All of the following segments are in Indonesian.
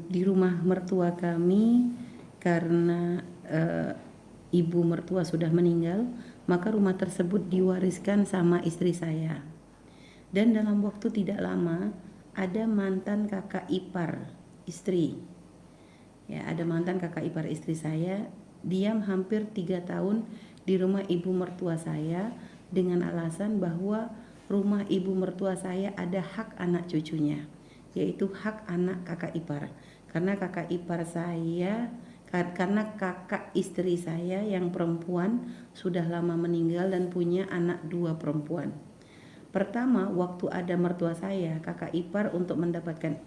di rumah mertua kami karena ibu mertua sudah meninggal, maka rumah tersebut diwariskan sama istri saya. Dan dalam waktu tidak lama ada mantan kakak ipar istri. Ya, ada mantan kakak ipar istri saya diam hampir 3 tahun di rumah ibu mertua saya dengan alasan bahwa rumah ibu mertua saya ada hak anak cucunya, yaitu hak anak kakak ipar. Karena kakak ipar saya, karena kakak istri saya yang perempuan sudah lama meninggal dan punya anak 2 perempuan. Pertama, waktu ada mertua saya, kakak ipar untuk mendapatkan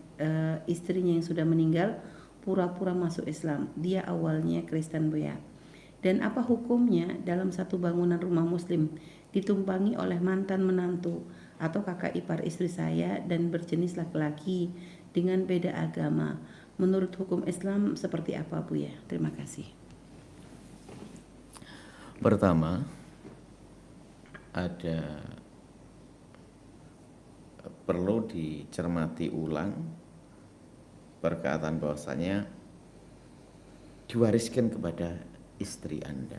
istrinya yang sudah meninggal pura-pura masuk Islam. Dia awalnya Kristen, Bu ya. Dan apa hukumnya dalam satu bangunan rumah muslim ditumpangi oleh mantan menantu atau kakak ipar istri saya dan berjenis laki-laki dengan beda agama? Menurut hukum Islam seperti apa, Bu ya? Terima kasih. Pertama, perlu dicermati ulang perkataan bahwasanya diwariskan kepada istri Anda.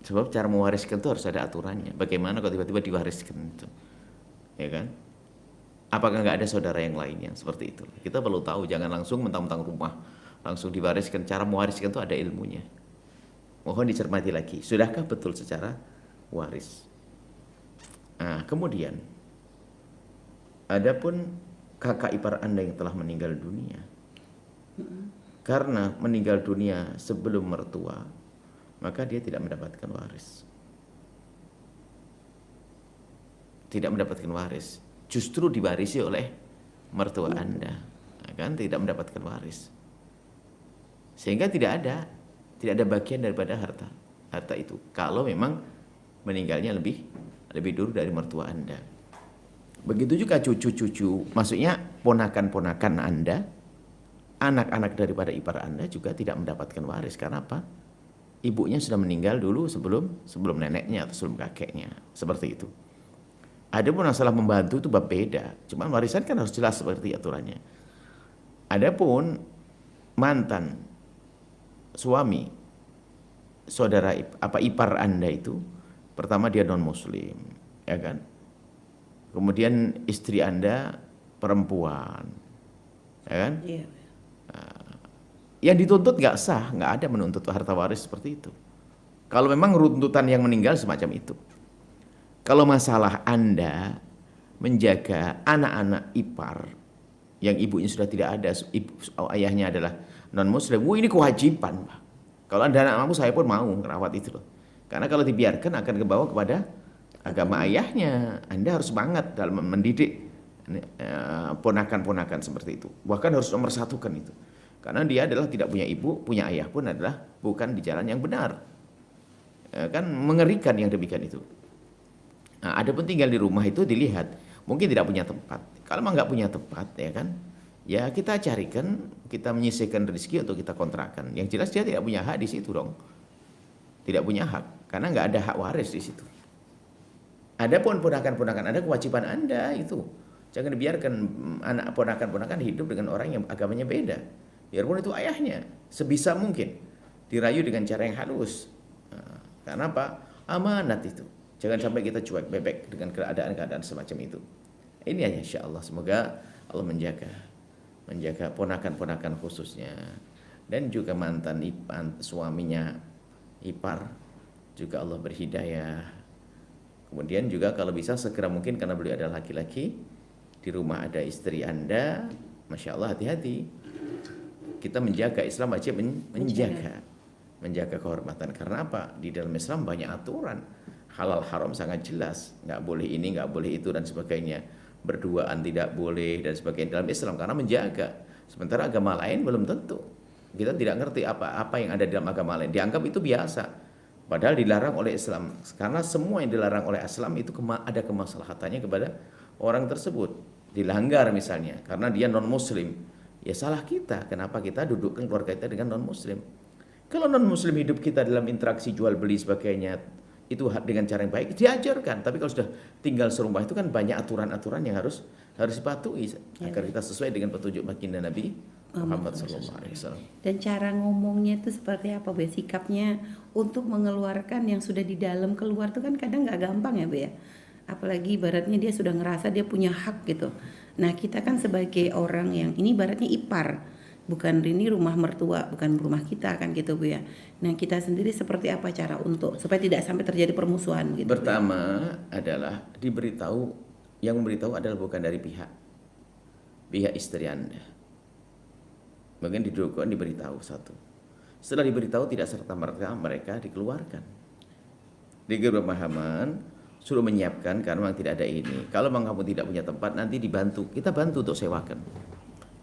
Sebab cara mewariskan itu harus ada aturannya. Bagaimana kalau tiba-tiba diwariskan itu, ya kan? Apakah nggak ada saudara yang lainnya seperti itu? Kita perlu tahu, jangan langsung mentang-mentang rumah langsung diwariskan. Cara mewariskan itu ada ilmunya. Mohon dicermati lagi. Sudahkah betul secara waris? Nah, kemudian, adapun kakak ipar Anda yang telah meninggal dunia, karena meninggal dunia sebelum mertua, maka dia tidak mendapatkan waris. Tidak mendapatkan waris. Justru diwarisi oleh mertua Anda, kan? Tidak mendapatkan waris. Sehingga tidak ada bagian daripada harta itu. Kalau memang meninggalnya lebih dulu dari mertua Anda. Begitu juga cucu-cucu, maksudnya ponakan-ponakan Anda, anak-anak daripada ipar Anda juga tidak mendapatkan waris. Karena apa? Ibunya sudah meninggal dulu sebelum neneknya atau sebelum kakeknya. Seperti itu. Ada pun masalah membantu itu bab beda. Cuma warisan kan harus jelas seperti aturannya. Adapun mantan suami saudara ipar Anda itu, pertama dia non muslim, ya kan? Kemudian istri Anda perempuan, ya kan? Iya. Yang dituntut nggak sah, nggak ada menuntut harta waris seperti itu. Kalau memang runtutan yang meninggal semacam itu. Kalau masalah Anda menjaga anak-anak ipar yang ibunya sudah tidak ada, ayahnya adalah non muslim, ini kewajiban, Pak. Kalau Anda anak mampu, saya pun mau merawat itu loh. Karena kalau dibiarkan akan kebawa kepada agama ayahnya. Anda harus semangat dalam mendidik ponakan-ponakan seperti itu. Bahkan harus nomor satukan itu. Karena dia adalah tidak punya ibu, punya ayah pun adalah bukan di jalan yang benar. Kan mengerikan yang demikian itu. Nah, ada pun tinggal di rumah itu dilihat, mungkin tidak punya tempat. Kalau memang nggak punya tempat, ya kan, ya kita carikan, kita menyisihkan rezeki untuk kita kontrakan. Yang jelas dia tidak punya hak di situ dong. Tidak punya hak, karena nggak ada hak waris di situ. Adapun ponakan-ponakan Anda, kewajiban Anda itu. Jangan dibiarkan anak ponakan-ponakan hidup dengan orang yang agamanya beda. Biarpun itu ayahnya, sebisa mungkin dirayu dengan cara yang halus. Nah, karena apa? Amanat itu. Jangan sampai kita cuek bebek dengan keadaan-keadaan semacam itu. Ini hanya insya Allah. Semoga Allah menjaga ponakan-ponakan khususnya. Dan juga mantan suaminya ipar. Juga Allah berhidayah. Kemudian juga kalau bisa segera mungkin karena beliau adalah laki-laki. Di rumah ada istri Anda. Masya Allah, hati-hati. Kita menjaga, Islam wajib menjaga kehormatan. Karena apa? Di dalam Islam banyak aturan. Halal haram sangat jelas, nggak boleh ini, nggak boleh itu dan sebagainya. Berduaan tidak boleh dan sebagainya dalam Islam karena menjaga. Sementara agama lain belum tentu. Kita tidak ngerti apa yang ada dalam agama lain. Dianggap itu biasa, padahal dilarang oleh Islam. Karena semua yang dilarang oleh Islam itu ada kemaslahatannya kepada orang tersebut. Dilanggar misalnya karena dia non Muslim, ya salah kita. Kenapa kita dudukkan keluarga kita dengan non Muslim? Kalau non Muslim hidup kita dalam interaksi jual beli sebagainya itu dengan cara yang baik diajarkan. Tapi kalau sudah tinggal serumah itu kan banyak aturan-aturan yang harus harus dipatuhi agar kita sesuai dengan petunjuk baginda Nabi Muhammad SAW. Dan cara ngomongnya itu seperti apa Bu? Sikapnya untuk mengeluarkan yang sudah di dalam keluar itu kan kadang nggak gampang ya Bu ya. Apalagi ibaratnya dia sudah ngerasa dia punya hak gitu. Nah kita kan sebagai orang yang ini ibaratnya ipar, bukan ini rumah mertua, bukan rumah kita kan gitu Bu ya. Nah kita sendiri seperti apa cara untuk supaya tidak sampai terjadi permusuhan gitu? Pertama adalah yang memberitahu adalah bukan dari pihak istri Anda. Mungkin didudukkan, diberitahu satu. Setelah diberitahu tidak serta-merta mereka dikeluarkan. Diberi pemahaman, suruh menyiapkan karena memang tidak ada ini. Kalau memang kamu tidak punya tempat, nanti dibantu. Kita bantu untuk sewakan.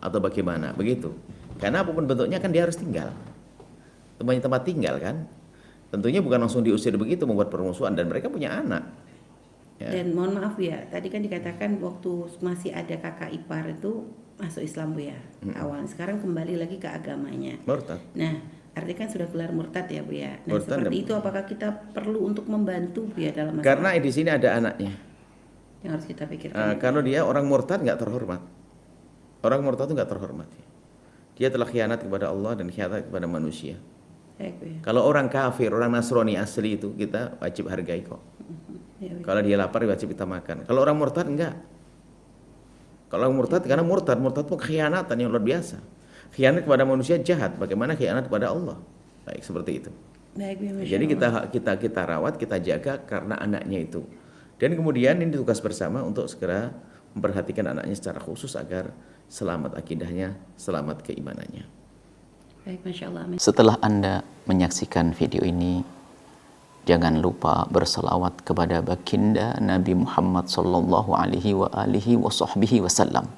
Atau bagaimana, begitu. Karena apapun bentuknya kan dia harus tinggal. Punya tempat tinggal kan. Tentunya bukan langsung diusir begitu, membuat permusuhan. Dan mereka punya anak. Ya. Dan mohon maaf ya, tadi kan dikatakan waktu masih ada kakak ipar itu masuk Islam Bu ya, awal. Sekarang kembali lagi ke agamanya. Murtad. Nah, artinya kan sudah keluar murtad ya Bu ya. Nah, Murtad seperti itu apakah kita perlu untuk membantu Bu ya dalam masalah? Karena di sini ada anaknya. Yang harus kita pikirkan. Kalau dia orang murtad nggak terhormat. Orang murtad itu nggak terhormat. Dia telah khianat kepada Allah dan khianat kepada manusia. Baik, Bu ya. Kalau orang kafir, orang Nasrani asli itu kita wajib hargai kok. Ya, Bu. Kalau dia lapar wajib kita makan. Kalau orang murtad enggak. Kalau orang murtad, karena murtad itu khianatan yang luar biasa. Khianat kepada manusia jahat, bagaimana khianat kepada Allah. Baik, seperti itu. Baik, Bu, Masya Jadi Allah. kita rawat, kita jaga karena anaknya itu. Dan kemudian ini tugas bersama untuk segera memperhatikan anaknya secara khusus agar selamat akidahnya, selamat keimanannya. Baik, Masya Allah. Setelah Anda menyaksikan video ini, jangan lupa berselawat kepada baginda Nabi Muhammad sallallahu alaihi wa alihi wa sahbihi wasallam.